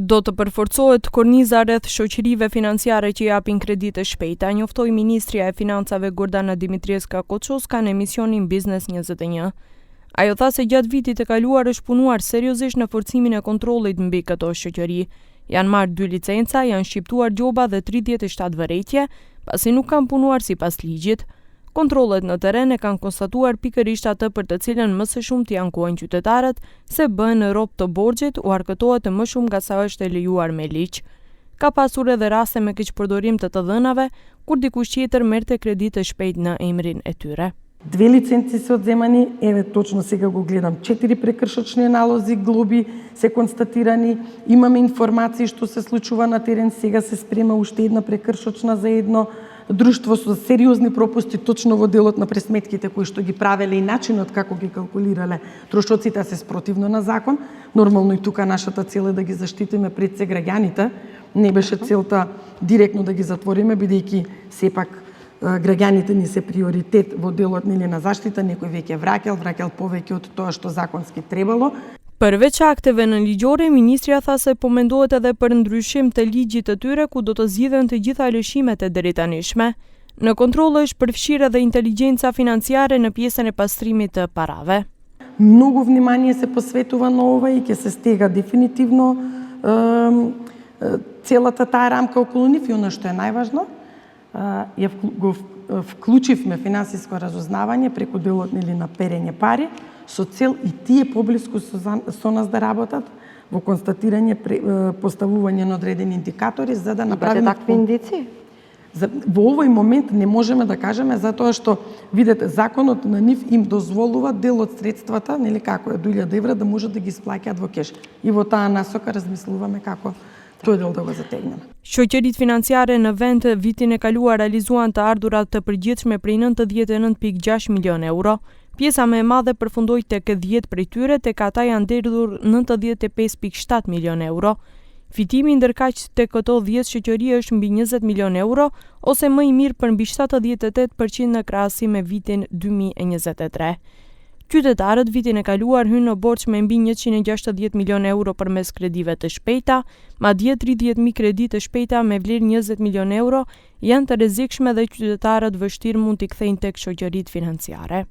Do të përforcohet korniza rreth shoqërive financiare që japin kredite shpejta, njoftoi Ministria e Financave Gordana Dimitrievska Koçoska në emisionin Biznes 21. Ajo tha se gjatë vitit të kaluar është punuar seriozisht në forcimin e kontrollit mbi këto shoqëri. Janë marrë 2 licenca, janë shqiptuar gjoba dhe 37 vërejtje, pasi nuk kanë punuar sipas ligjit. Kontrollet në terren e kanë konstatuar pikërisht atë për të cilën më së shumti ankuajnë qytetarët, se bëhen në rob të borxhit u arkëtohet më shumë nga sa është e lejuar me ligj. Ka pasur edhe raste me keq përdorim të dhënave, kur dikush tjetër merrte kredite shpejt në emrin e tyre. 2 лиценци се одземани, еве точно сега го гледам, 4 прекршочни налози, глоби се констатирани, имаме информации што се случува на терен, сега се спрема уште една прекршочна за едно друштво со сериозни пропусти точно во делот на пресметките кои што ги правеле и начинот како ги калкулирале трошоците се спротивно на закон. Нормално и тука нашата цел е да ги заштитиме пред се граѓаните. Не беше целта директно да ги затвориме, бидејќи сепак граѓаните ни се приоритет во делот на заштита, некој веќе враќал повеќе од тоа што законски требало. Përveç akteve në ligjore, Ministria tha se po mendohet edhe për ndryshim të ligjit të tyre ku do të zgjidhen të gjitha lëshimet e deritanishme. Në kontroll është përfshirë edhe inteligjenca financiare në pjesën e pastrimit të parave. Многу внимание се посветува на ова и ќе се стега дефинитивно целата таа рамка околу нив и она што е најважно, го вклучивме финансиско разузнавање преку делот на перење пари, со цел и тие поблиску со нас да работат во констатирање, поставување на одредени индикатори, за да направиме такви индици. Во овој момент не можеме да кажеме, затоа што, видете, законот на нив им дозволува дел од средствата, како е до 1000 евра, да можат да ги исплаќаат во кеш. И во таа насока размислуваме како тој дел да го затегнеме. Shoqëritë financiare në vend vitin e kaluar realizuan të ardhurat të përgjithshme prej 99.6 milion euro. Pjesa më e madhe përfundoi tek 10 prej tyre, tek ata janë derdhur 95.7 milion euro. Fitimi ndërkaq tek këto 10 shoqëri është mbi 20 milion euro, ose më i mirë për mbi 78% në krahasim me vitin 2023. Qytetarët vitin e kaluar hynë në borxh me mbi 160 milion euro përmes kredive të shpejta, madje 30.000 kredi të shpejta me vlerë 20 milion euro janë të rrezikshme dhe qytetarët vështirë mund t'i kthejnë tek shoqëritë financiare.